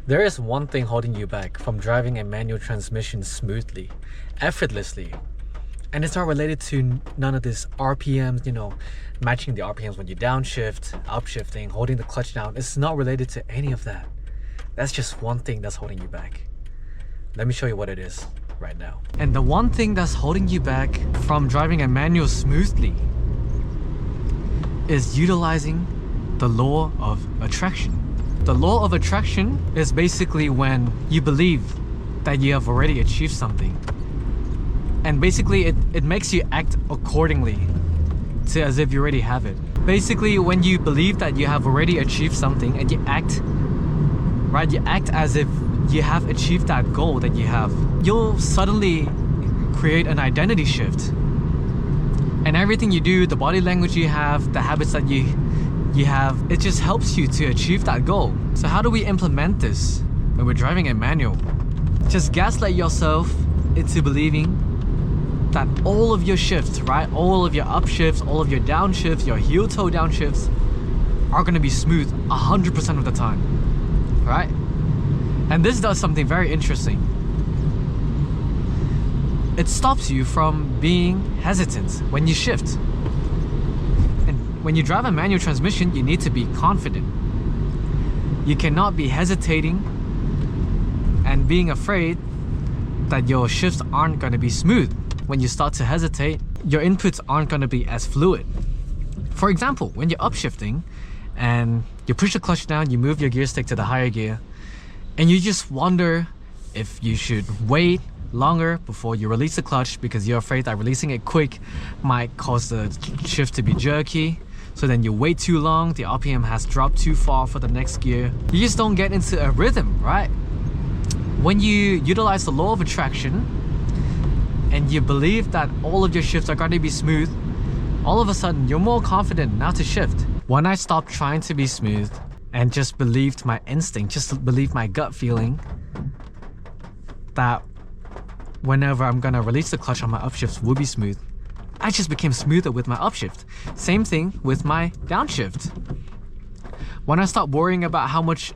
There is one thing holding you back from driving a manual transmission smoothly, effortlessly. And it's not related to none of this RPMs, matching the RPMs when you downshift, upshifting, holding the clutch down. It's not related to any of that. That's just one thing that's holding you back. Let me show you what it is right now. And the one thing that's holding you back from driving a manual smoothly is utilizing the law of attraction. The law of attraction is basically when you believe that you have already achieved something. And basically it makes you act accordingly to as if you already have it. Basically, when you believe that you have already achieved something and you act, right? You act as if you have achieved that goal that you have. You'll suddenly create an identity shift. And everything you do, the body language you have, the habits that you have, it just helps you to achieve that goal. So how do we implement this when we're driving a manual? Just gaslight yourself into believing that all of your shifts, right? All of your upshifts, all of your downshifts, your heel toe downshifts are gonna be smooth 100% of the time, right? And this does something very interesting. It stops you from being hesitant when you shift. When you drive a manual transmission, you need to be confident. You cannot be hesitating and being afraid that your shifts aren't going to be smooth. When you start to hesitate, your inputs aren't going to be as fluid. For example, when you're upshifting and you push the clutch down, you move your gear stick to the higher gear, and you just wonder if you should wait longer before you release the clutch because you're afraid that releasing it quick might cause the shift to be jerky. So then you wait too long, the RPM has dropped too far for the next gear. You just don't get into a rhythm, right? When you utilize the law of attraction and you believe that all of your shifts are going to be smooth, all of a sudden you're more confident now to shift. When I stopped trying to be smooth and just believed my instinct, just believed my gut feeling that whenever I'm gonna release the clutch on my upshifts will be smooth, I just became smoother with my upshift. Same thing with my downshift. When I stopped worrying about how much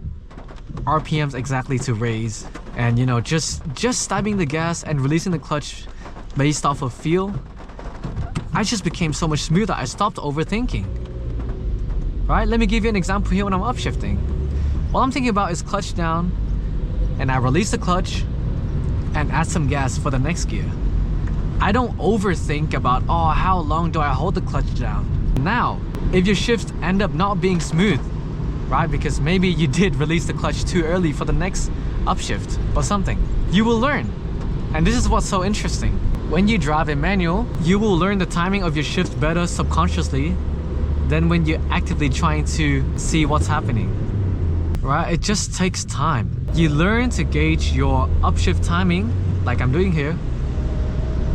RPMs exactly to raise and just stabbing the gas and releasing the clutch based off of feel, I just became so much smoother. I stopped overthinking. Right? Let me give you an example here when I'm upshifting. All I'm thinking about is clutch down, and I release the clutch and add some gas for the next gear. I don't overthink about, oh, how long do I hold the clutch down? Now, if your shifts end up not being smooth, right, because maybe you did release the clutch too early for the next upshift or something, you will learn. And this is what's so interesting. When you drive a manual, you will learn the timing of your shift better subconsciously than when you're actively trying to see what's happening. Right? It just takes time. You learn to gauge your upshift timing, like I'm doing here,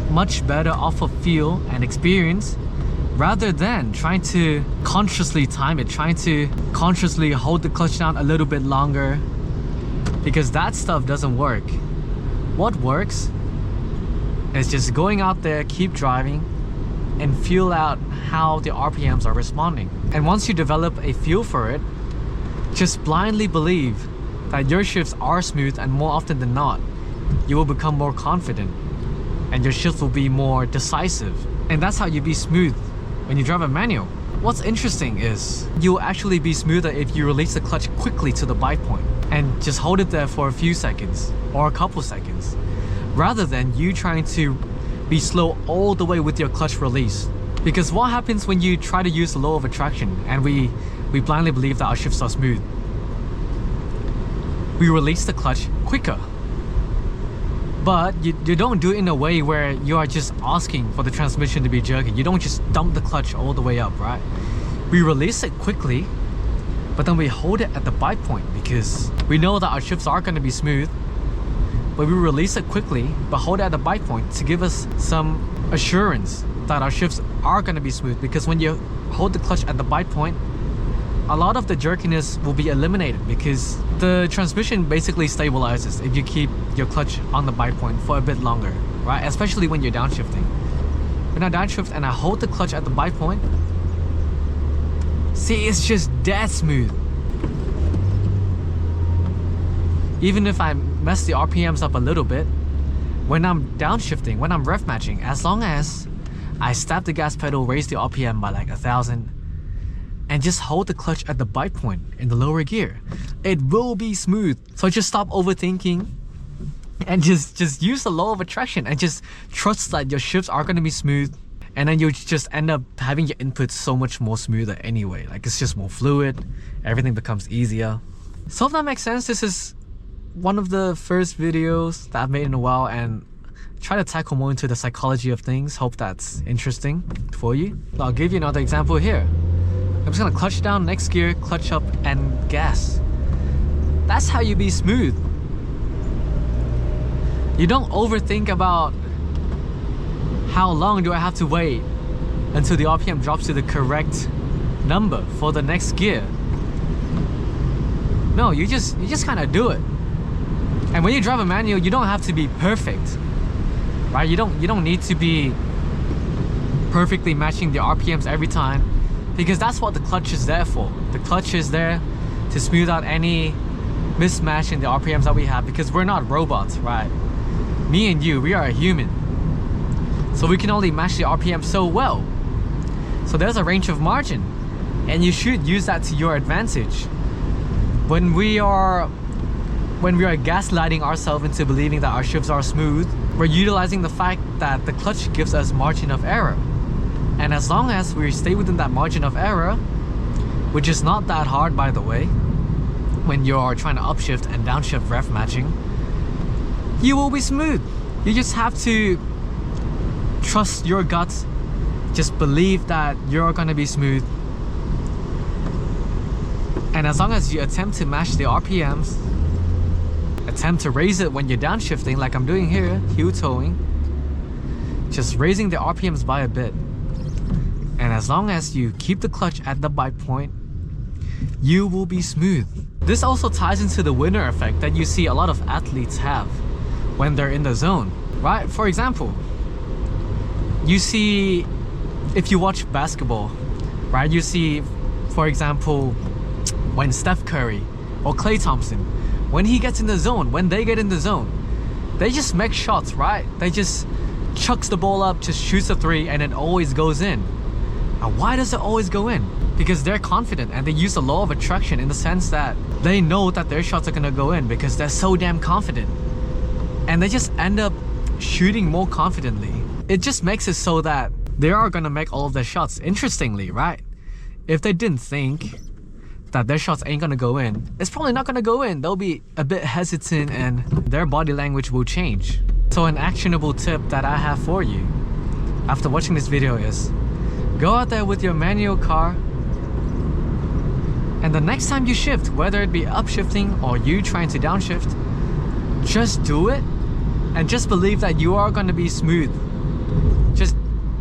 much better off of feel and experience, rather than trying to consciously time it, trying to consciously hold the clutch down a little bit longer, because that stuff doesn't work. What works is just going out there, keep driving, and feel out how the RPMs are responding. And once you develop a feel for it, just blindly believe that your shifts are smooth, and more often than not, you will become more confident and your shifts will be more decisive. And that's how you be smooth when you drive a manual. What's interesting is you'll actually be smoother if you release the clutch quickly to the bite point and just hold it there for a few seconds or a couple seconds, rather than you trying to be slow all the way with your clutch release. Because what happens when you try to use the law of attraction and we blindly believe that our shifts are smooth? We release the clutch quicker. But you don't do it in a way where you are just asking for the transmission to be jerky. You don't just dump the clutch all the way up, right? We release it quickly, but then we hold it at the bite point because we know that our shifts are going to be smooth. But we release it quickly, but hold it at the bite point to give us some assurance that our shifts are going to be smooth. Because when you hold the clutch at the bite point, a lot of the jerkiness will be eliminated because the transmission basically stabilizes if you keep your clutch on the bite point for a bit longer, right? Especially when you're downshifting. When I downshift and I hold the clutch at the bite point, see, it's just dead smooth. Even if I mess the RPMs up a little bit, when I'm downshifting, when I'm rev matching, as long as I stab the gas pedal, raise the RPM by like 1,000, and just hold the clutch at the bite point in the lower gear, it will be smooth. So just stop overthinking and just use the law of attraction and just trust that your shifts are going to be smooth, and then you just end up having your inputs so much more smoother anyway. Like, it's just more fluid, everything becomes easier. So if that makes sense, this is one of the first videos that I've made in a while, and try to tackle more into the psychology of things. Hope that's interesting for you. I'll give you another example here. I'm just gonna clutch down, next gear, clutch up, and gas. That's how you be smooth. You don't overthink about how long do I have to wait until the RPM drops to the correct number for the next gear. No, you just kind of do it. And when you drive a manual, you don't have to be perfect, right? You don't need to be perfectly matching the RPMs every time, because that's what the clutch is there for. The clutch is there to smooth out any mismatch in the RPMs that we have, because we're not robots, right? Me and you, we are a human. So we can only match the RPM so well. So there's a range of margin, and you should use that to your advantage. When we are gaslighting ourselves into believing that our shifts are smooth, we're utilizing the fact that the clutch gives us margin of error. And as long as we stay within that margin of error, which is not that hard, by the way, when you're trying to upshift and downshift rev matching, you will be smooth. You just have to trust your guts. Just believe that you're gonna be smooth. And as long as you attempt to match the RPMs, attempt to raise it when you're downshifting, like I'm doing here, heel towing, just raising the RPMs by a bit. And as long as you keep the clutch at the bite point, you will be smooth. This also ties into the winner effect that you see a lot of athletes have when they're in the zone, right? For example, you see, if you watch basketball, right? You see, for example, when Steph Curry or Klay Thompson, when he gets in the zone, when they get in the zone, they just make shots, right? They just chucks the ball up, just shoots a three, and it always goes in. And why does it always go in? Because they're confident, and they use the law of attraction in the sense that they know that their shots are gonna go in because they're so damn confident. And they just end up shooting more confidently. It just makes it so that they are gonna make all of their shots. Interestingly, right? If they didn't think that their shots ain't gonna go in, it's probably not gonna go in. They'll be a bit hesitant and their body language will change. So an actionable tip that I have for you after watching this video is, go out there with your manual car, and the next time you shift, whether it be upshifting or you trying to downshift, just do it and just believe that you are gonna be smooth.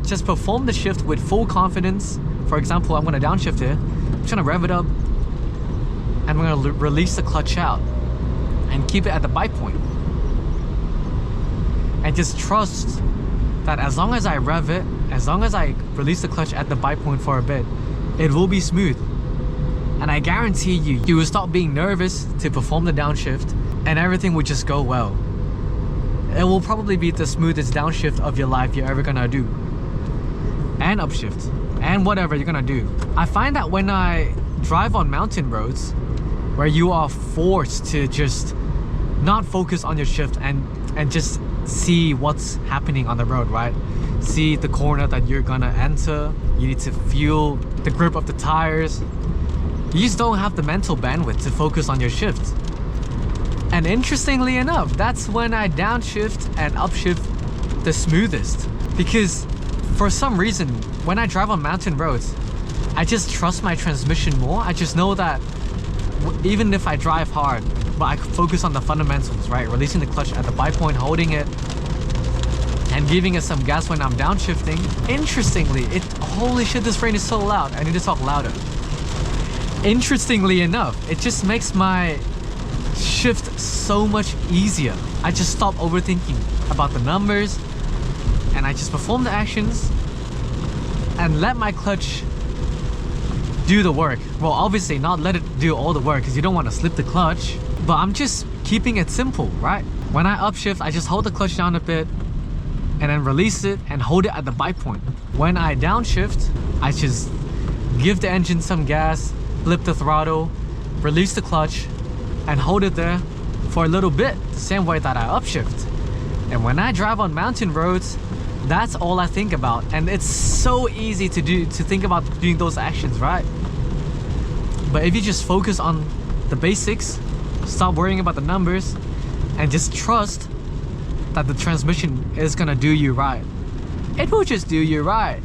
Just perform the shift with full confidence. For example, I'm gonna downshift here. I'm trying to rev it up, and we're gonna release the clutch out and keep it at the bite point. And just trust that as long as I rev it, as long as I release the clutch at the bite point for a bit, it will be smooth. And I guarantee you, you will stop being nervous to perform the downshift, and everything will just go well. It will probably be the smoothest downshift of your life you're ever gonna do. And upshift, and whatever you're gonna do. I find that when I drive on mountain roads, where you are forced to just not focus on your shift and just see what's happening on the road, right? See the corner that you're gonna enter. You need to feel the grip of the tires. You just don't have the mental bandwidth to focus on your shift. And interestingly enough, that's when I downshift and upshift the smoothest. Because for some reason, when I drive on mountain roads, I just trust my transmission more. I just know that even if I drive hard, but I focus on the fundamentals, right? Releasing the clutch at the bite point, holding it, and giving it some gas when I'm downshifting. Interestingly, holy shit, this rain is so loud. I need to talk louder. Interestingly enough, it just makes my shift so much easier. I just stop overthinking about the numbers, and I just perform the actions and let my clutch do the work. Well, obviously not let it do all the work, because you don't want to slip the clutch, but I'm just keeping it simple, right? When I upshift, I just hold the clutch down a bit and then release it and hold it at the bike point. When I downshift, I just give the engine some gas, flip the throttle, release the clutch, and hold it there for a little bit, the same way that I upshift. And when I drive on mountain roads, that's all I think about. And it's so easy to think about doing those actions, right? But if you just focus on the basics, stop worrying about the numbers, and just trust that the transmission is gonna do you right, it will just do you right.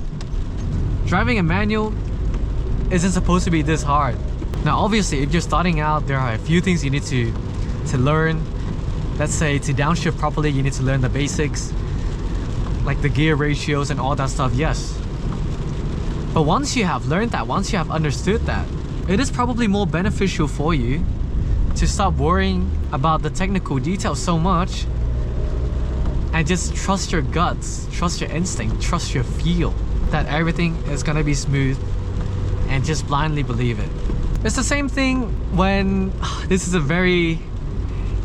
Driving a manual isn't supposed to be this hard. Now obviously, if you're starting out, there are a few things you need to learn. Let's say to downshift properly, you need to learn the basics, like the gear ratios and all that stuff, yes. But once you have learned that, once you have understood that, it is probably more beneficial for you to stop worrying about the technical details so much and just trust your guts, trust your instinct, trust your feel that everything is gonna be smooth, and just blindly believe it. It's the same thing when, this is a very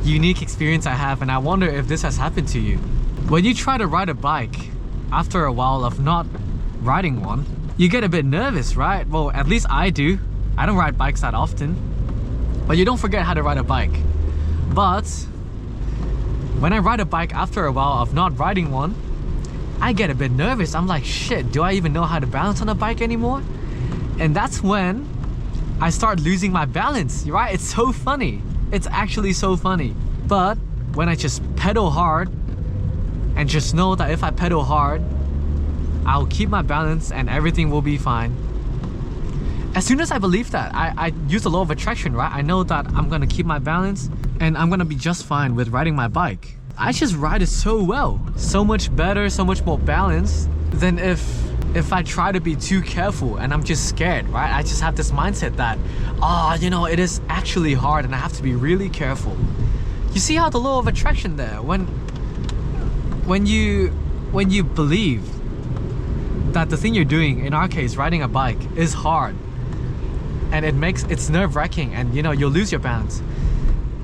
unique experience I have, and I wonder if this has happened to you. When you try to ride a bike, after a while of not riding one, you get a bit nervous, right? Well, at least I do. I don't ride bikes that often, but you don't forget how to ride a bike. But when I ride a bike after a while of not riding one, I get a bit nervous. I'm like, shit, do I even know how to balance on a bike anymore? And that's when I start losing my balance, right? It's so funny. It's actually so funny. But when I just pedal hard and just know that if I pedal hard, I'll keep my balance and everything will be fine. As soon as I believe that, I use the law of attraction, right? I know that I'm gonna keep my balance and I'm gonna be just fine with riding my bike. I just ride it so well, so much better, so much more balanced than if I try to be too careful and I'm just scared, right? I just have this mindset that, you know, it is actually hard and I have to be really careful. You see how the law of attraction there, when you believe that the thing you're doing, in our case, riding a bike, is hard and it's nerve-wracking and you know, you'll lose your balance,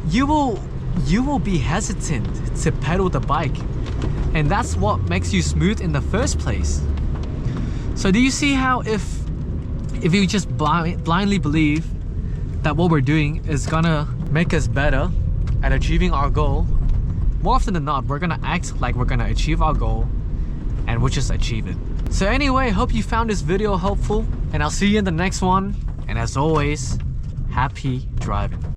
you will be hesitant to pedal the bike, and that's what makes you smooth in the first place. So do you see how if you just blindly believe that what we're doing is gonna make us better at achieving our goal, more often than not, we're gonna act like we're gonna achieve our goal and we'll just achieve it. So anyway, hope you found this video helpful, and I'll see you in the next one. And as always, happy driving.